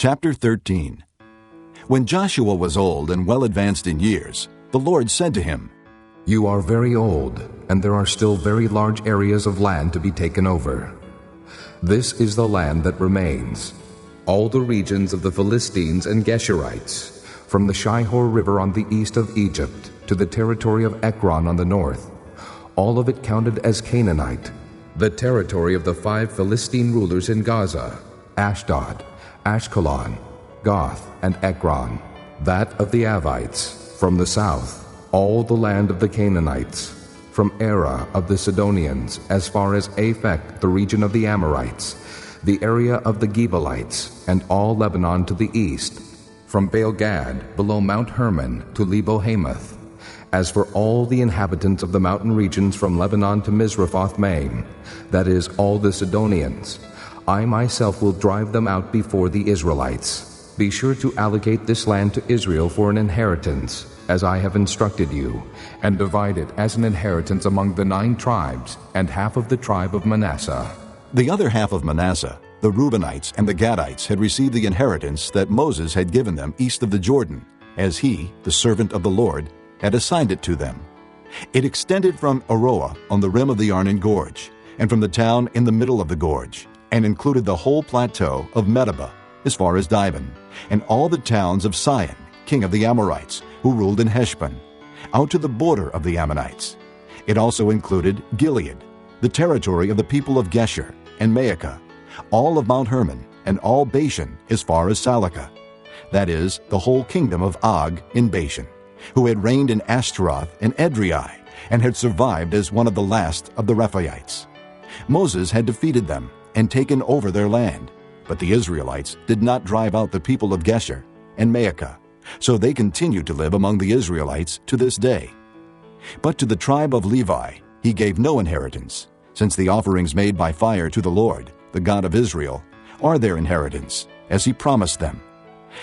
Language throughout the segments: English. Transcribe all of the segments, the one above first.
Chapter 13. When Joshua was old and well advanced in years, the Lord said to him, "You are very old, and there are still very large areas of land to be taken over. This is the land that remains, all the regions of the Philistines and Geshurites, from the Shihor River on the east of Egypt to the territory of Ekron on the north, all of it counted as Canaanite, the territory of the 5 Philistine rulers in Gaza, Ashdod, Ashkelon, Goth, and Ekron, that of the Avites, from the south, all the land of the Canaanites, from Era of the Sidonians, as far as Aphek, the region of the Amorites, the area of the Gebalites, and all Lebanon to the east, from Baal-Gad, below Mount Hermon, to Lebo-Hamath. As for all the inhabitants of the mountain regions from Lebanon to Misrephoth-Maim, that is, all the Sidonians, I myself will drive them out before the Israelites. Be sure to allocate this land to Israel for an inheritance, as I have instructed you, and divide it as an inheritance among the 9 tribes and half of the tribe of Manasseh." The other half of Manasseh, the Reubenites and the Gadites, had received the inheritance that Moses had given them east of the Jordan, as he, the servant of the Lord, had assigned it to them. It extended from Aroah on the rim of the Arnon Gorge, and from the town in the middle of the gorge, and included the whole plateau of Medeba, as far as Dibon, and all the towns of Sihon, king of the Amorites, who ruled in Heshbon, out to the border of the Ammonites. It also included Gilead, the territory of the people of Geshur, and Maacah, all of Mount Hermon, and all Bashan as far as Salakah, that is, the whole kingdom of Og in Bashan, who had reigned in Ashtaroth and Edrei, and had survived as one of the last of the Rephaites. Moses had defeated them and taken over their land, but the Israelites did not drive out the people of Geshur and Maacah, so they continued to live among the Israelites to this day. But to the tribe of Levi he gave no inheritance, since the offerings made by fire to the Lord, the God of Israel, are their inheritance, as he promised them.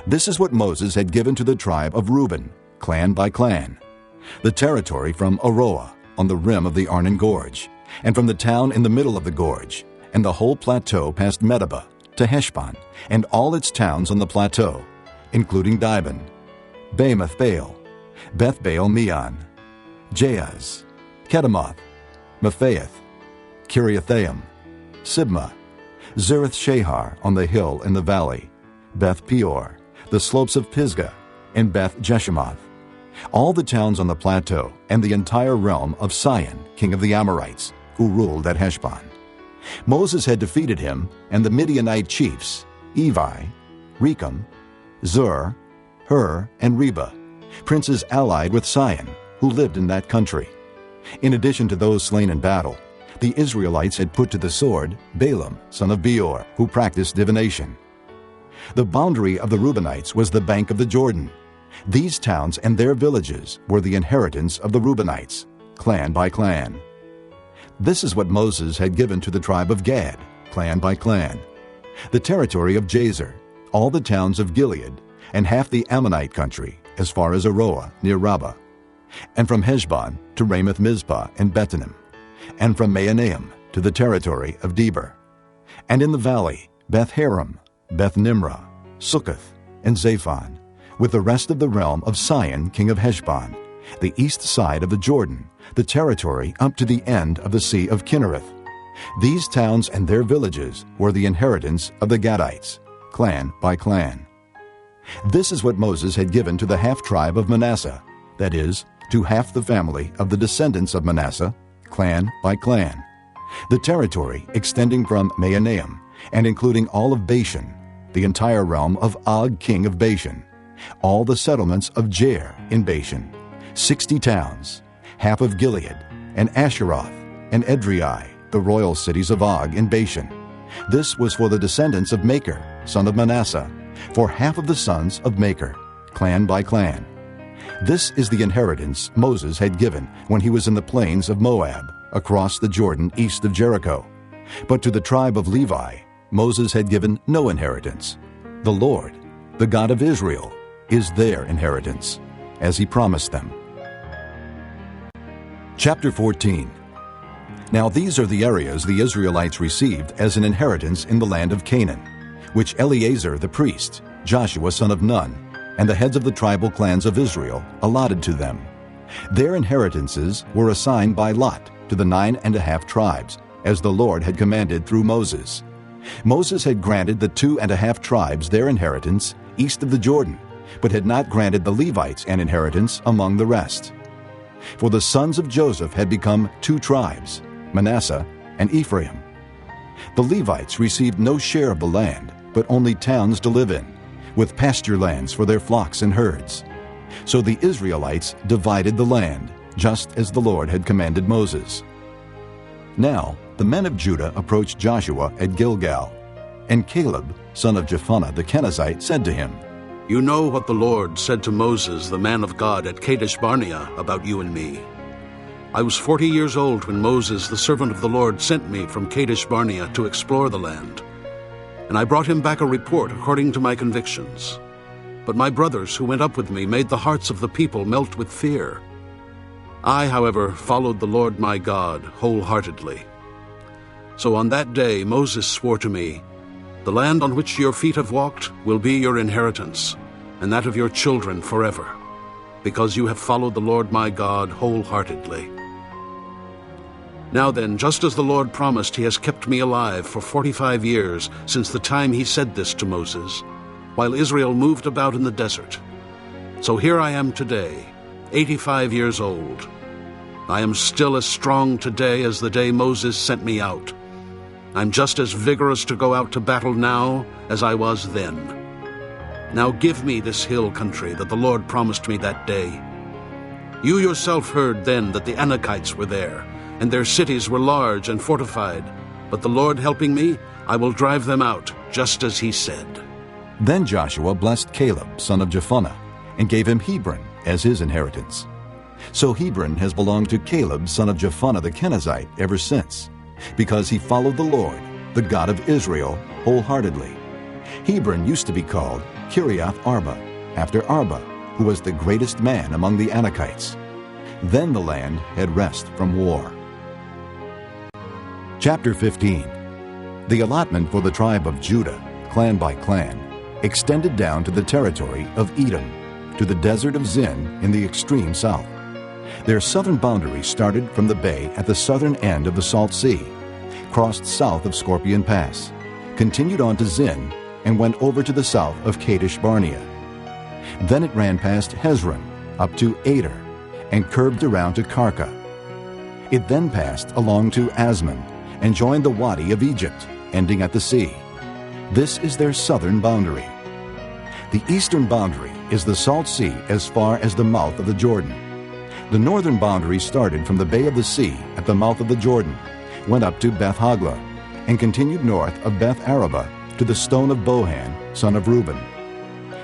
This is what Moses had given to the tribe of Reuben, clan by clan: the territory from Aroah on the rim of the Arnon Gorge, and from the town in the middle of the gorge, and the whole plateau past Medeba to Heshbon, and all its towns on the plateau, including Dibon, Bamoth-baal, Beth-baal-meon, Jahaz, Kedemoth, Mephaath, Kiriathaim, Sibmah, Zereth-shahar on the hill in the valley, Beth-peor, the slopes of Pisgah, and Beth-jeshimoth, all the towns on the plateau, and the entire realm of Sihon, king of the Amorites, who ruled at Heshbon. Moses had defeated him and the Midianite chiefs, Evi, Rechem, Zur, Hur, and Reba, princes allied with Sihon, who lived in that country. In addition to those slain in battle, the Israelites had put to the sword Balaam, son of Beor, who practiced divination. The boundary of the Reubenites was the bank of the Jordan. These towns and their villages were the inheritance of the Reubenites, clan by clan. This is what Moses had given to the tribe of Gad, clan by clan: the territory of Jazer, all the towns of Gilead, and half the Ammonite country, as far as Aroah near Rabbah, and from Heshbon to Ramoth-Mizpah and Betonim, and from Mahanaim to the territory of Debir, and in the valley Beth-haram, Beth-nimrah, Sukkoth, and Zaphon, with the rest of the realm of Sihon, king of Heshbon, the east side of the Jordan, the territory up to the end of the Sea of Kinnereth. These towns and their villages were the inheritance of the Gadites, clan by clan. This is what Moses had given to the half-tribe of Manasseh, that is, to half the family of the descendants of Manasseh, clan by clan, the territory extending from Mahanaim and including all of Bashan, the entire realm of Og king of Bashan, all the settlements of Jair in Bashan, 60 towns, half of Gilead, and Asheroth, and Edrei, the royal cities of Og in Bashan. This was for the descendants of Machir, son of Manasseh, for half of the sons of Machir, clan by clan. This is the inheritance Moses had given when he was in the plains of Moab, across the Jordan east of Jericho. But to the tribe of Levi, Moses had given no inheritance. The Lord, the God of Israel, is their inheritance, as he promised them. Chapter 14. Now these are the areas the Israelites received as an inheritance in the land of Canaan, which Eleazar the priest, Joshua son of Nun, and the heads of the tribal clans of Israel allotted to them. Their inheritances were assigned by lot to the 9.5 tribes, as the Lord had commanded through Moses. Moses had granted the 2.5 tribes their inheritance east of the Jordan, but had not granted the Levites an inheritance among the rest. For the sons of Joseph had become 2 tribes, Manasseh and Ephraim. The Levites received no share of the land, but only towns to live in, with pasture lands for their flocks and herds. So the Israelites divided the land, just as the Lord had commanded Moses. Now the men of Judah approached Joshua at Gilgal, and Caleb, son of Jephunneh the Kenizzite, said to him, You know what the Lord said to Moses, the man of God, at Kadesh Barnea about you and me. I was 40 years old when Moses, the servant of the Lord, sent me from Kadesh Barnea to explore the land. And I brought him back a report according to my convictions. But my brothers who went up with me made the hearts of the people melt with fear. I, however, followed the Lord my God wholeheartedly. So on that day Moses swore to me, The land on which your feet have walked will be your inheritance, and that of your children forever, because you have followed the Lord my God wholeheartedly. Now then, just as the Lord promised, he has kept me alive for 45 years since the time he said this to Moses, while Israel moved about in the desert. So here I am today, 85 years old. I am still as strong today as the day Moses sent me out. I'm just as vigorous to go out to battle now as I was then. Now give me this hill country that the Lord promised me that day. You yourself heard then that the Anakites were there, and their cities were large and fortified. But the Lord helping me, I will drive them out, just as he said. Then Joshua blessed Caleb, son of Jephunneh, and gave him Hebron as his inheritance. So Hebron has belonged to Caleb, son of Jephunneh the Kenizzite, ever since, because he followed the Lord, the God of Israel, wholeheartedly. Hebron used to be called Kiriath Arba, after Arba, who was the greatest man among the Anakites. Then the land had rest from war. Chapter 15. The allotment for the tribe of Judah, clan by clan, extended down to the territory of Edom, to the desert of Zin in the extreme south. Their southern boundary started from the bay at the southern end of the Salt Sea, crossed south of Scorpion Pass, continued on to Zin, and went over to the south of Kadesh Barnea. Then it ran past Hezron, up to Ader, and curved around to Karka. It then passed along to Asmon, and joined the Wadi of Egypt, ending at the sea. This is their southern boundary. The eastern boundary is the Salt Sea as far as the mouth of the Jordan. The northern boundary started from the Bay of the Sea at the mouth of the Jordan, went up to Beth Hogla, and continued north of Beth Araba to the stone of Bohan, son of Reuben.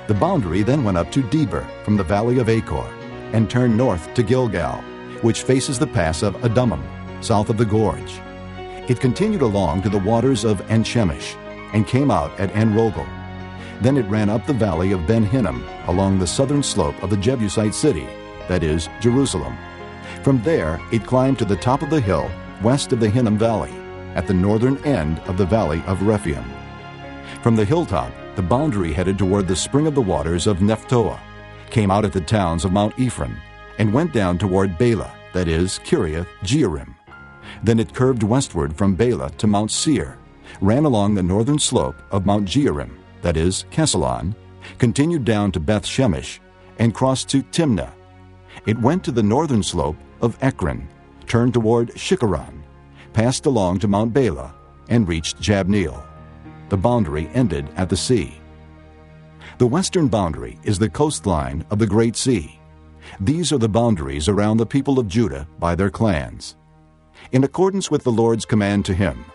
The boundary then went up to Deber from the valley of Achor, and turned north to Gilgal, which faces the pass of Adummim, south of the gorge. It continued along to the waters of En-Shemesh, and came out at En-Rogel. Then it ran up the valley of Ben-Hinnom along the southern slope of the Jebusite city, that is, Jerusalem. From there it climbed to the top of the hill west of the Hinnom Valley, at the northern end of the valley of Rephaim. From the hilltop, the boundary headed toward the spring of the waters of Nephtoah, came out at the towns of Mount Ephraim, and went down toward Bela, that is, Kiriath Jearim. Then it curved westward from Bela to Mount Seir, ran along the northern slope of Mount Jearim, that is, Kesalon, continued down to Beth Shemesh, and crossed to Timnah. It went to the northern slope of Ekron, turned toward Shikharon, passed along to Mount Bela, and reached Jabneel. The boundary ended at the sea. The western boundary is the coastline of the Great Sea. These are the boundaries around the people of Judah by their clans. In accordance with the Lord's command to him,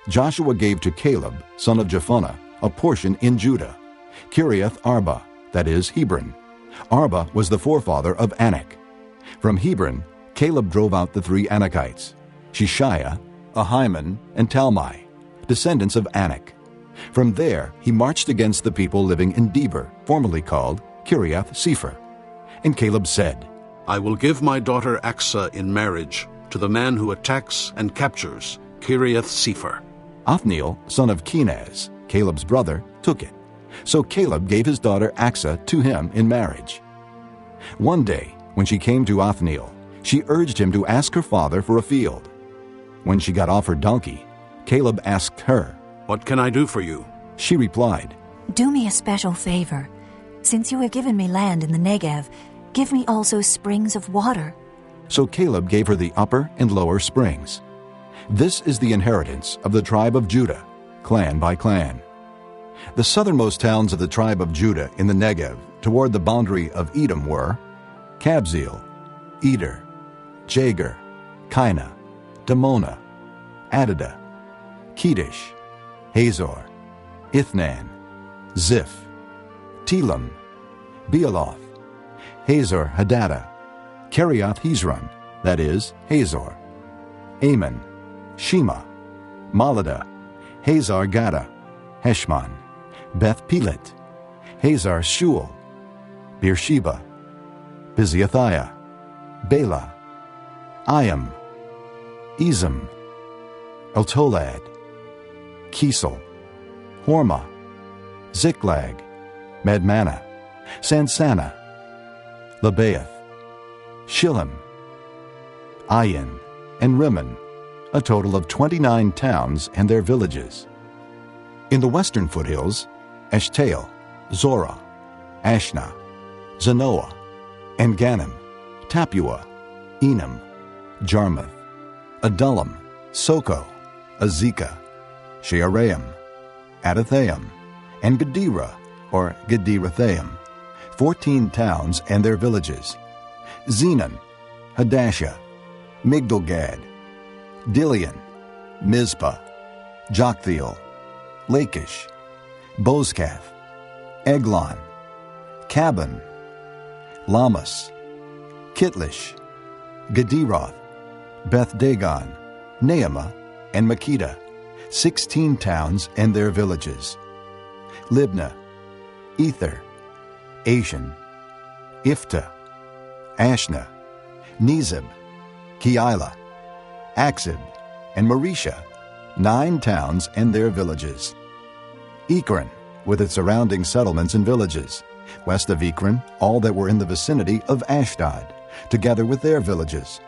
Joshua gave to Caleb, son of Jephunneh, a portion in Judah, Kiriath Arba, that is, Hebron. Arba was the forefather of Anak. From Hebron, Caleb drove out the 3 Anakites, Shishiah, Ahiman, and Talmai, descendants of Anak. From there he marched against the people living in Deber, formerly called Kiriath Sepher. And Caleb said, I will give my daughter Aksah in marriage to the man who attacks and captures Kiriath Sepher. Othniel, son of Kenaz, Caleb's brother, took it. So Caleb gave his daughter Achsah to him in marriage. One day, when she came to Othniel, she urged him to ask her father for a field. When she got off her donkey, Caleb asked her, "What can I do for you?" She replied, "Do me a special favor. Since you have given me land in the Negev, give me also springs of water." So Caleb gave her the upper and lower springs. This is the inheritance of the tribe of Judah, clan by clan. The southernmost towns of the tribe of Judah in the Negev toward the boundary of Edom were Kabzeel, Eder, Jagur, Kinah, Damona, Adada, Kedesh, Hazor, Ithnan, Ziph, Telam, Bealoth, Hazor Hadadah, Kiriath Hezron, that is, Hazor, Ammon, Shema, Maladah, Hazar Gada, Heshmon, Beth Pelet, Hazar Shual, Beersheba, Biziathiah, Bela, Ayam, Ezem, Eltolad, Kisel, Hormah, Ziklag, Madmannah, Sansannah, Lebaoth, Shillim, Ayin, and Rimmon, a total of 29 towns and their villages. In the western foothills, Eshtaol, Zorah, Ashna, Zanoah, En-Ganim, Tapua, Enam, Jarmuth, Adullam, Soko, Azekah, Shearaim, Adathaim, and Gederah, or Gederathaim, 14 towns and their villages. Zenon, Hadashah, Migdalgad, Dilian, Mizpah, Joktheel, Lachish, Bozkath, Eglon, Caban, Lamas, Kitlish, Gederoth, Beth Dagon, Naamah, and Makkedah, 16 towns and their villages. Libnah, Ether, Ashan, Iftah, Ashna, Nezib, Keilah, Achzib, and Maresha, 9 towns and their villages. Ekron, with its surrounding settlements and villages. West of Ekron, all that were in the vicinity of Ashdod, together with their villages.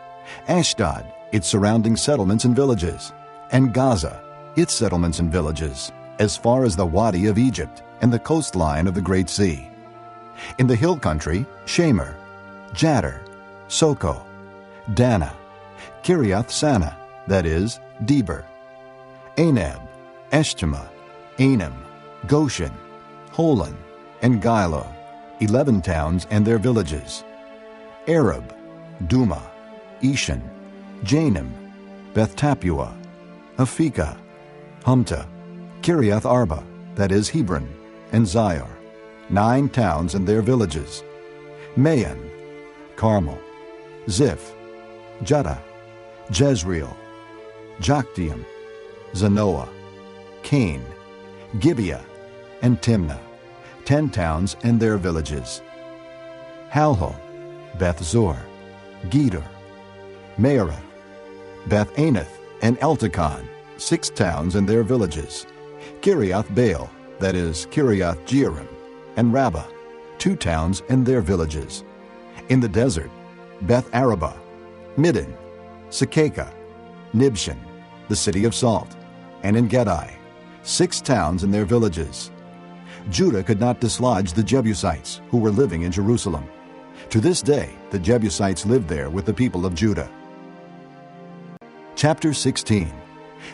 Ashdod, its surrounding settlements and villages. And Gaza, its settlements and villages, as far as the Wadi of Egypt and the coastline of the Great Sea. In the hill country, Shamer, Jadder, Soko, Dana, Kiriath Sana, that is, Deber, Anab, Eshtemoa, Anim, Goshen, Holon, and Gilo, 11 towns and their villages. Arab, Duma, Eshan, Janim, Beth Tapua, Aphekah, Humta, Kiriath Arba, that is Hebron, and Zior, 9 towns and their villages. Maon, Carmel, Ziph, Judah, Jezreel, Jokdeam, Zanoah, Cain, Gibeah, and Timnah, 10 towns and their villages. Halhol, Beth Zor, Gedor, Meerath, Beth Anath, and Eltekon, 6 towns and their villages. Kiriath Baal, that is Kiriath Jearim, and Rabbah, 2 towns and their villages. In the desert, Beth Arabah, Middin, Sekakah, Nibshan, the city of salt, and En Gedi, 6 towns and their villages. Judah could not dislodge the Jebusites who were living in Jerusalem. To this day, the Jebusites live there with the people of Judah. Chapter 16.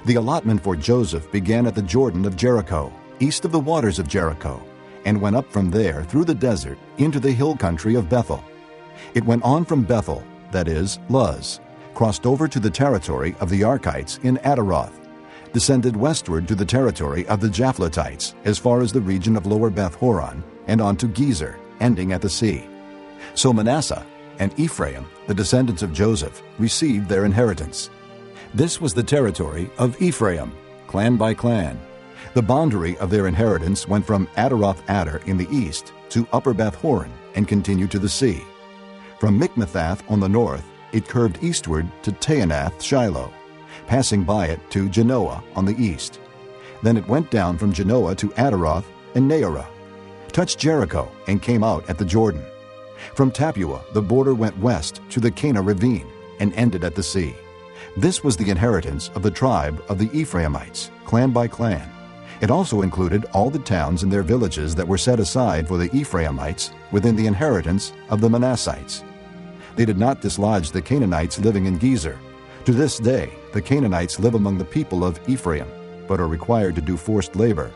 The allotment for Joseph began at the Jordan of Jericho, east of the waters of Jericho, and went up from there through the desert into the hill country of Bethel. It went on from Bethel, that is, Luz, crossed over to the territory of the Archites in Adaroth, descended westward to the territory of the Japhletites as far as the region of Lower Beth Horon, and on to Gezer, ending at the sea. So Manasseh and Ephraim, the descendants of Joseph, received their inheritance. This was the territory of Ephraim, clan by clan. The boundary of their inheritance went from Adaroth Adar in the east to Upper Beth Horon and continued to the sea. From Mikmethath on the north, it curved eastward to Taanath Shiloh, passing by it to Genoa on the east. Then it went down from Genoa to Adaroth and Naarah touched Jericho, and came out at the Jordan. From Tappuah the border went west to the Cana ravine and ended at the sea. This was the inheritance of the tribe of the Ephraimites, clan by clan. It also included all the towns and their villages that were set aside for the Ephraimites within the inheritance of the Manassites. They did not dislodge the Canaanites living in Gezer. To this day, the Canaanites live among the people of Ephraim, but are required to do forced labor